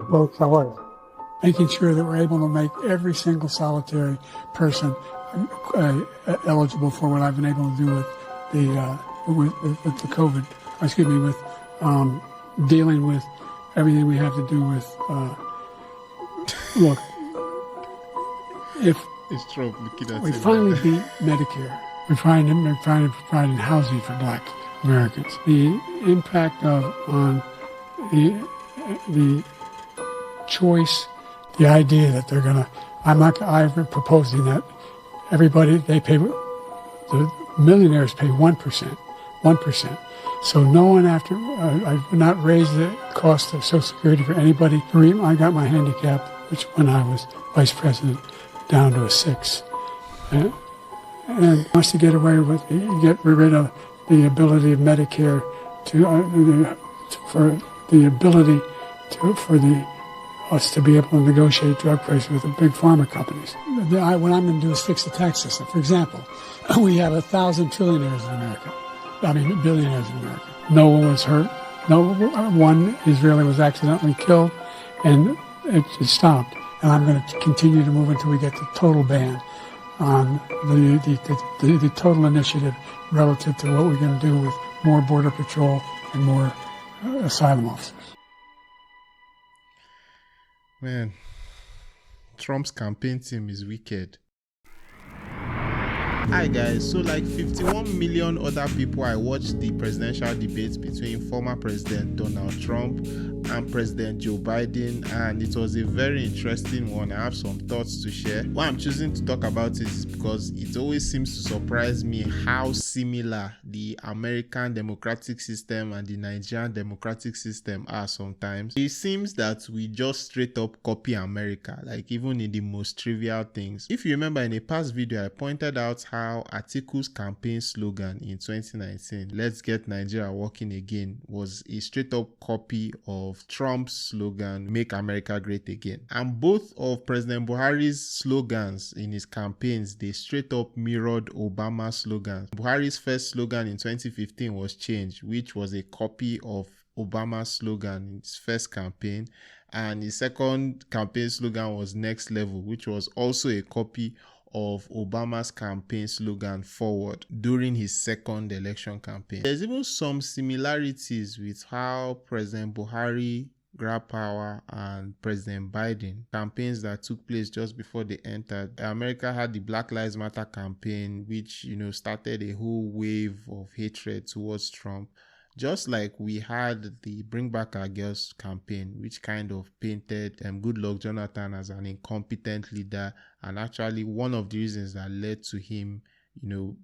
both how are you? Making sure that we're able to make every single solitary person eligible for what I've been able to do with the COVID. Excuse me, with dealing with everything we have to do with. Look, if it's Trump looking at we finally beat Medicare, we're trying to provide housing for Black Americans. The impact on the choice. The idea that they're gonna, I'm proposing that everybody, the millionaires pay 1%. So no one I've not raised the cost of Social Security for anybody. I got my handicap, which when I was vice president, down to a 6. And wants to get rid of the ability of Medicare for us to be able to negotiate drug prices with the big pharma companies. What I'm going to do is fix the tax system. For example, we have 1,000 trillionaires in America. Billionaires in America. No one was hurt. No one Israeli was accidentally killed, and it stopped. And I'm going to continue to move until we get the total ban on the total initiative relative to what we're going to do with more border patrol and more asylum officers. Man, Trump's campaign team is wicked. Hi guys, so like 51 million other people, I watched the presidential debates between former President Donald Trump and President Joe Biden, and it was a very interesting one. I have some thoughts to share. Why I'm choosing to talk about it is because it always seems to surprise me how similar the American democratic system and the Nigerian democratic system are sometimes. It seems that we just straight up copy America, like even in the most trivial things. If you remember in a past video, I pointed out how Atiku's campaign slogan in 2019, "Let's get Nigeria working again," was a straight up copy of Trump's slogan, "Make America Great Again." And both of President Buhari's slogans in his campaigns, they straight up mirrored Obama's slogans. Buhari's first slogan in 2015 was "Change," which was a copy of Obama's slogan in his first campaign. And his second campaign slogan was "Next Level," which was also a copy of Obama's campaign slogan "Forward" during his second election campaign. There's even some similarities with how President Buhari grabbed power and President Biden, campaigns that took place just before they entered. America had the Black Lives Matter campaign, which, started a whole wave of hatred towards Trump. Just like we had the Bring Back Our Girls campaign, which kind of painted Goodluck Jonathan as an incompetent leader, and actually one of the reasons that led to him,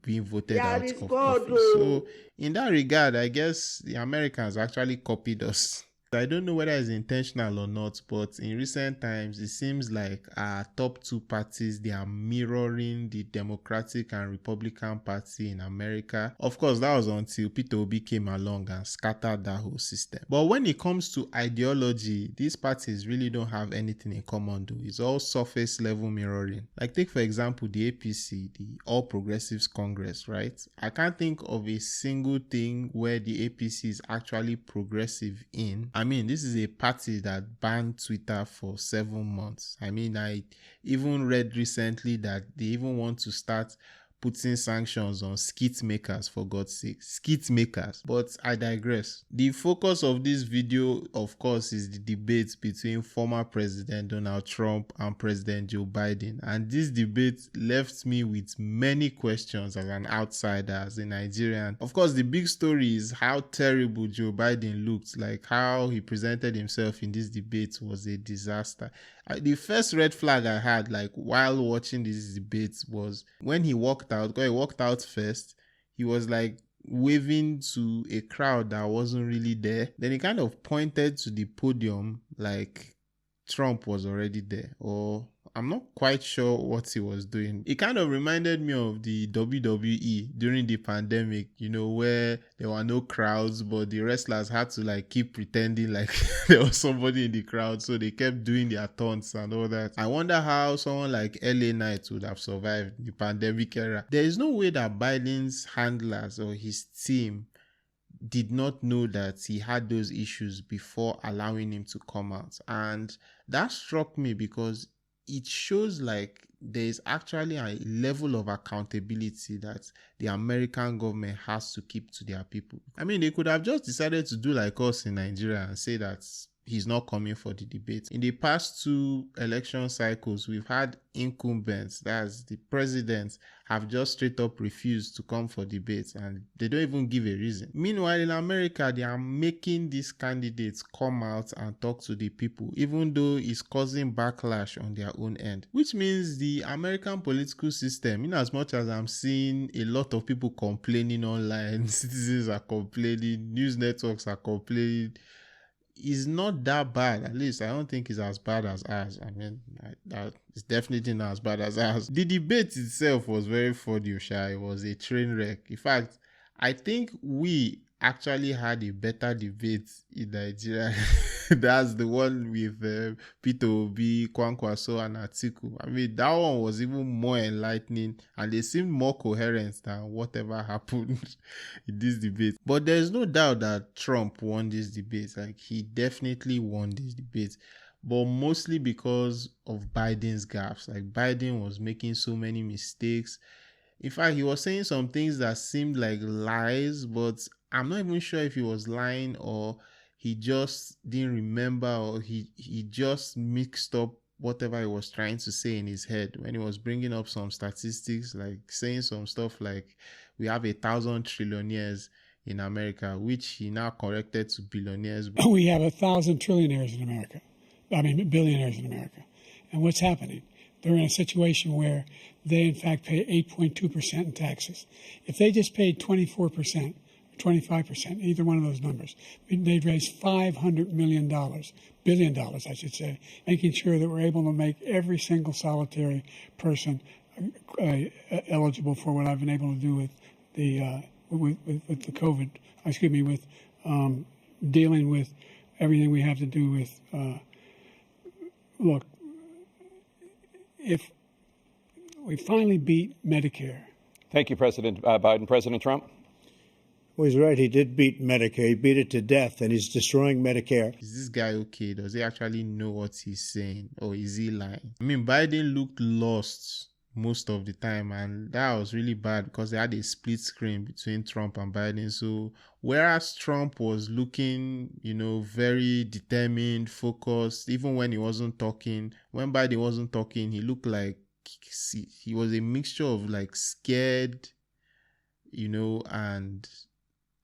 being voted out of office. So in that regard, I guess the Americans actually copied us. I don't know whether it's intentional or not, but in recent times, it seems like our top two parties, they are mirroring the Democratic and Republican Party in America. Of course, that was until Peter Obi came along and scattered that whole system. But when it comes to ideology, these parties really don't have anything in common, though. It's all surface level mirroring. Like take, for example, the APC, the All Progressives Congress, right? I can't think of a single thing where the APC is actually progressive in. I mean, this is a party that banned Twitter for 7 months. I mean, I even read recently that they even want to start putting sanctions on skit makers, for God's sake. Skit makers. But I digress. The focus of this video, of course, is the debate between former President Donald Trump and President Joe Biden. And this debate left me with many questions as an outsider, as a Nigerian. Of course, the big story is how terrible Joe Biden looked. Like how he presented himself in this debate was a disaster. The first red flag I had, like while watching this debate, was when he walked out. Because he walked out first, he was like waving to a crowd that wasn't really there. Then he kind of pointed to the podium like Trump was already there, or I'm not quite sure what he was doing. It kind of reminded me of the WWE during the pandemic, where there were no crowds, but the wrestlers had to like keep pretending like there was somebody in the crowd. So they kept doing their taunts and all that. I wonder how someone like LA Knight would have survived the pandemic era. There is no way that Biden's handlers or his team, did not know that he had those issues before allowing him to come out. And that struck me because it shows like there's actually a level of accountability that the American government has to keep to their people. I mean, they could have just decided to do like us in Nigeria and say that he's not coming for the debate. In the past 2 election cycles, we've had incumbents, that's the presidents, have just straight up refused to come for debates, and they don't even give a reason. Meanwhile, in America, they are making these candidates come out and talk to the people, even though it's causing backlash on their own end. Which means the American political system, in as much as I'm seeing a lot of people complaining online, citizens are complaining, news networks are complaining, is not that bad. At least I don't think it's as bad as ours. I mean, it's definitely not as bad as ours. The debate itself was very funny, Osha. It was a train wreck. In fact, I think we actually had a better debate in Nigeria. That's the one with Peter Obi, Kwankwaso, and Atiku. I mean, that one was even more enlightening, and they seemed more coherent than whatever happened in this debate. But there's no doubt that Trump won this debate. Like, he definitely won this debate, but mostly because of Biden's gaffes. Like, Biden was making so many mistakes. In fact, he was saying some things that seemed like lies, but I'm not even sure if he was lying or he just didn't remember, or he just mixed up whatever he was trying to say in his head when he was bringing up some statistics, like saying some stuff like we have 1,000 trillionaires in America, which he now corrected to billionaires. We have 1,000 trillionaires in America. I mean, billionaires in America. And what's happening? They're in a situation where they, in fact, pay 8.2% in taxes. If they just paid 24%, 25%, either one of those numbers, they'd raise $500 million, billion dollars, I should say, making sure that we're able to make every single solitary person eligible for what I've been able to do with the with the COVID. With dealing with everything we have to do with. Look, if we finally beat Medicare. Thank you, President Biden. President Trump? Well, he's right. He did beat Medicare. He beat it to death, and he's destroying Medicare. Is this guy okay? Does he actually know what he's saying, or is he lying? I mean, Biden looked lost most of the time, and that was really bad because they had a split screen between Trump and Biden. So whereas Trump was looking, very determined, focused, even when he wasn't talking, when Biden wasn't talking, he looked like he was a mixture of like scared, and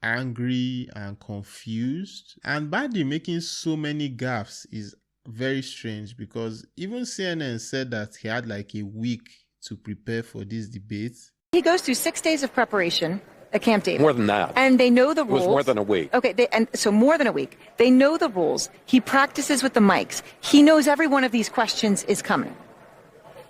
angry and confused. And Biden making so many gaffes is very strange, because even CNN said that he had like a week to prepare for this debate. He goes through 6 days of preparation at Camp David. More than that. And they know the rules. It was more than a week. Okay, so more than a week. They know the rules. He practices with the mics. He knows every one of these questions is coming.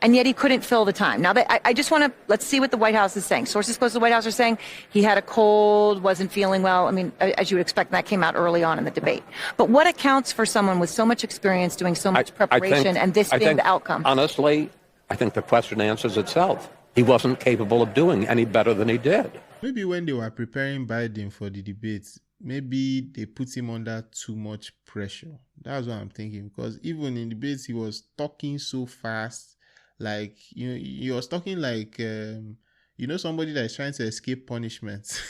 And yet he couldn't fill the time. Now, I just want to, let's see what the White House is saying. Sources close to the White House are saying he had a cold, wasn't feeling well. I mean, as you would expect, that came out early on in the debate. But what accounts for someone with so much experience doing so much preparation and this being the outcome? Honestly, I think the question answers itself. He wasn't capable of doing any better than he did. Maybe when they were preparing Biden for the debates, maybe they put him under too much pressure. That's what I'm thinking, because even in debates, he was talking so fast. Like, he was talking like, somebody that is trying to escape punishment.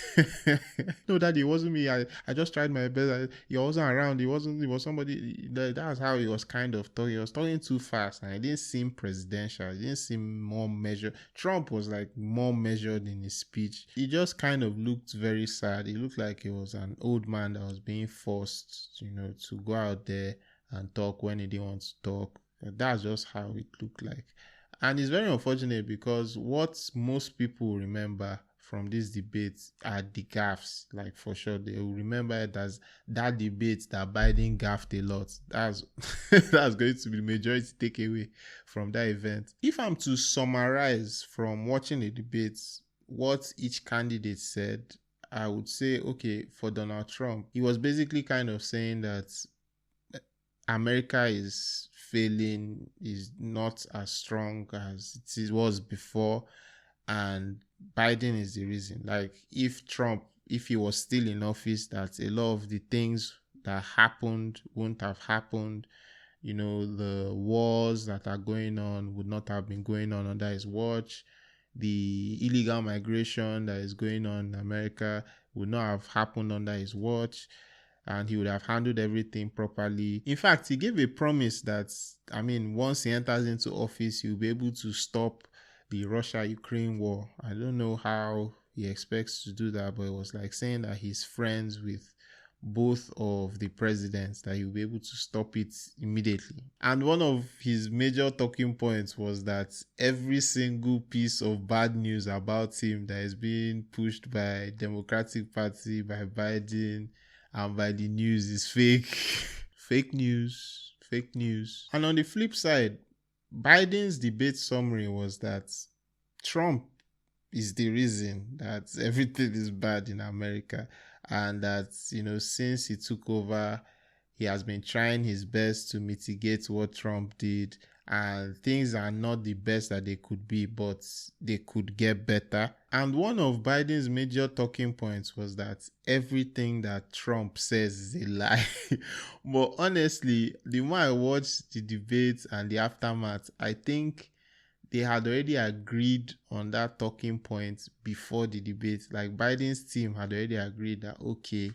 No, Daddy, it wasn't me. I just tried my best. He wasn't around. It was somebody. That's how he was kind of talking. He was talking too fast, and it didn't seem presidential. It didn't seem more measured. Trump was like more measured in his speech. He just kind of looked very sad. He looked like he was an old man that was being forced, to go out there and talk when he didn't want to talk. That's just how it looked like. And it's very unfortunate, because what most people remember from this debate are the gaffes. Like, for sure, they will remember it as that debate that Biden gaffed a lot. That's going to be the majority takeaway from that event. If I'm to summarize from watching the debates what each candidate said, I would say, okay, for Donald Trump, he was basically kind of saying that America is failing, is not as strong as it was before, and Biden is the reason. Like, if if he was still in office, that a lot of the things that happened wouldn't have happened. You know, the wars that are going on would not have been going on under his watch. The illegal migration that is going on in America would not have happened under his watch, and he would have handled everything properly. In fact, he gave a promise that, once he enters into office, he'll be able to stop the Russia-Ukraine war. I don't know how he expects to do that, but it was like saying that he's friends with both of the presidents, that he'll be able to stop it immediately. And one of his major talking points was that every single piece of bad news about him that is being pushed by Democratic Party, by Biden, and by the news is fake. Fake news. And on the flip side, Biden's debate summary was that Trump is the reason that everything is bad in America, and that, since he took over, he has been trying his best to mitigate what Trump did, and things are not the best that they could be, but they could get better. And one of Biden's major talking points was that everything that Trump says is a lie. But honestly, the more I watched the debates and the aftermath, I think they had already agreed on that talking point before the debate. Like, Biden's team had already agreed that, okay,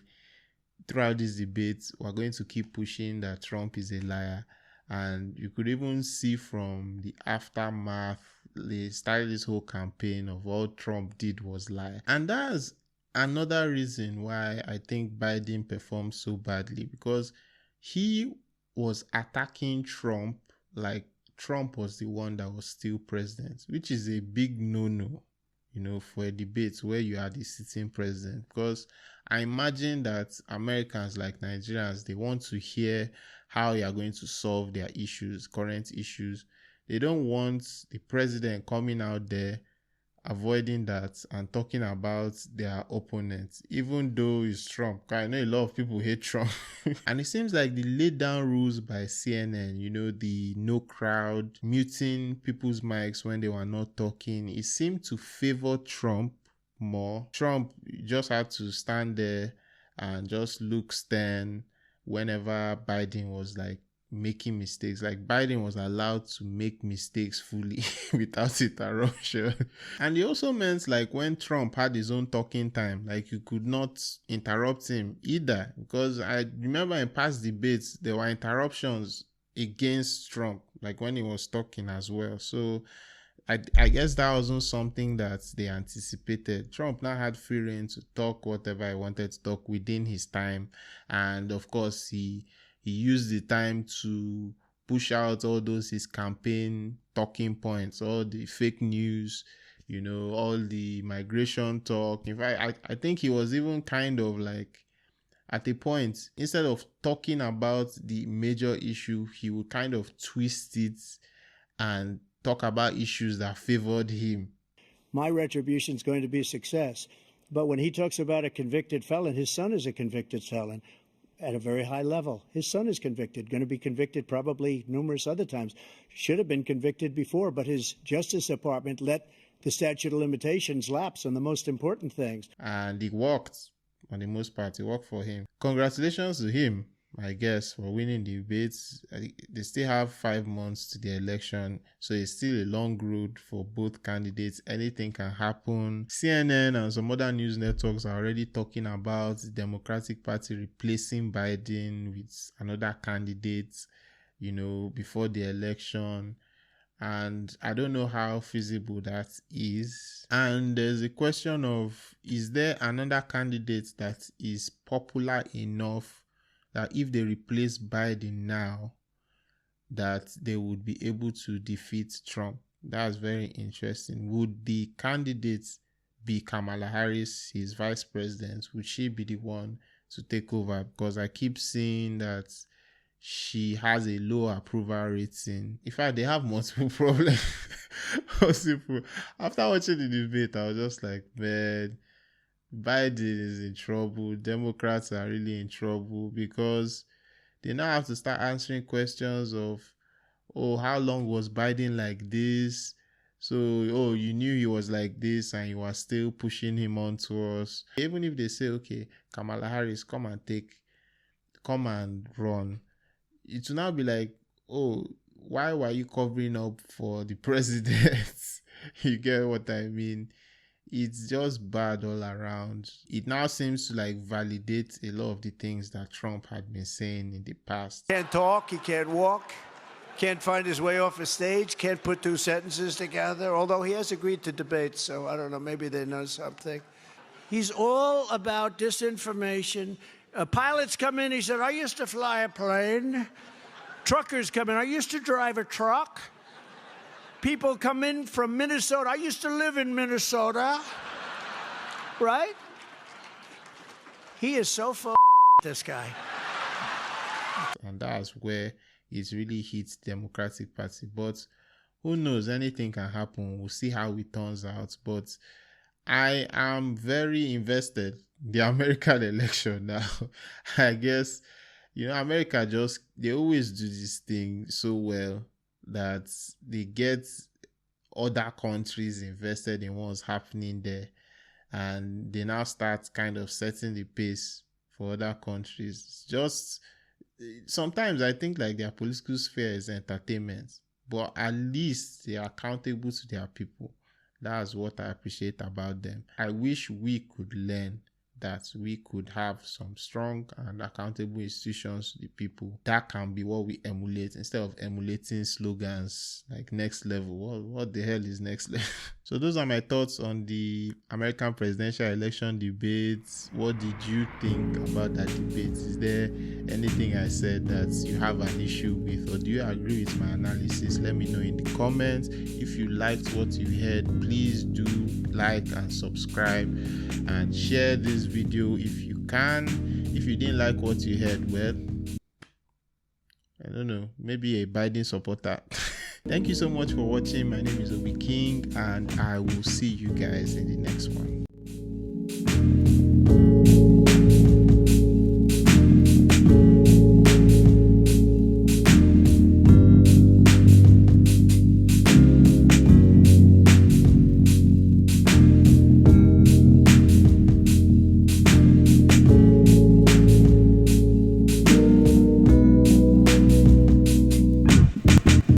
throughout this debate, we're going to keep pushing that Trump is a liar. And you could even see from the aftermath, they started this whole campaign of all Trump did was lie. And that's another reason why I think Biden performed so badly, because he was attacking Trump like Trump was the one that was still president, which is a big no-no, for a debate where you are the sitting president. Because I imagine that Americans, like Nigerians, they want to hear how you are going to solve their issues, current issues. They don't want the president coming out there avoiding that and talking about their opponents, even though it's Trump. I know a lot of people hate Trump. And it seems like the laid down rules by CNN, the no crowd, muting people's mics when they were not talking, it seemed to favor Trump more. Trump just had to stand there and just look stern whenever Biden was like making mistakes. Like, Biden was allowed to make mistakes fully without interruption. And it also meant, like, when Trump had his own talking time, like, you could not interrupt him either, because I remember in past debates there were interruptions against Trump, like when he was talking as well. So I guess that wasn't something that they anticipated. Trump now had free rein to talk whatever he wanted to talk within his time, and of course he used the time to push out all those his campaign talking points, all the fake news, all the migration talk. In fact, I think he was even kind of like, at a point, instead of talking about the major issue, he would kind of twist it and talk about issues that favored him. My retribution is going to be a success. But when he talks about a convicted felon, his son is a convicted felon at a very high level. His son is convicted, going to be convicted probably numerous other times. Should have been convicted before, but his Justice Department let the statute of limitations lapse on the most important things. And it worked, on the most part. It worked for him. Congratulations to him, I guess, for winning the debates. They still have 5 months to the election, so it's still a long road for both candidates. Anything can happen. CNN and some other news networks are already talking about the Democratic Party replacing Biden with another candidate, before the election. And I don't know how feasible that is. And there's a question of, is there another candidate that is popular enough that if they replace Biden now, that they would be able to defeat Trump? That's very interesting. Would the candidate be Kamala Harris, his vice president? Would she be the one to take over? Because I keep seeing that she has a low approval rating. In fact, they have multiple problems. After watching the debate, I was just like, man, Biden is in trouble. Democrats are really in trouble, because they now have to start answering questions of, how long was Biden like this? So, oh, you knew he was like this and you were still pushing him on to us. Even if they say, okay, Kamala Harris, come and run, it will now be like, oh, why were you covering up for the president? You get what I mean? It's just bad all around. It now seems to like validate a lot of the things that Trump had been saying in the past. Can't talk, he can't walk, can't find his way off a stage, can't put two sentences together, although he has agreed to debate, so I don't know, maybe they know something. He's all about disinformation. Pilots come in, he said, I used to fly a plane. Truckers come in, I used to drive a truck. People come in from Minnesota, I used to live in Minnesota. Right? He is so full this guy. And that's where it really hits Democratic Party. But who knows, anything can happen. We'll see how it turns out. But I am very invested in the American election now. I guess, America they always do this thing so well that they get other countries invested in what's happening there. And they now start kind of setting the pace for other countries. It's just, sometimes I think like their political sphere is entertainment, but at least they are accountable to their people. That's what I appreciate about them. I wish we could learn that we could have some strong and accountable institutions to the people. That can be what we emulate instead of emulating slogans like next level. What the hell is next level? So those are my thoughts on the American presidential election debates. What did you think about that debate? Is there anything I said that you have an issue with, or do you agree with my analysis? Let me know in the comments. If you liked what you heard, please do like and subscribe and share this video if you can. If you didn't like what you heard, well, I don't know, maybe a Biden supporter. Thank you so much for watching. My name is Obi King, and I will see you guys in the next one.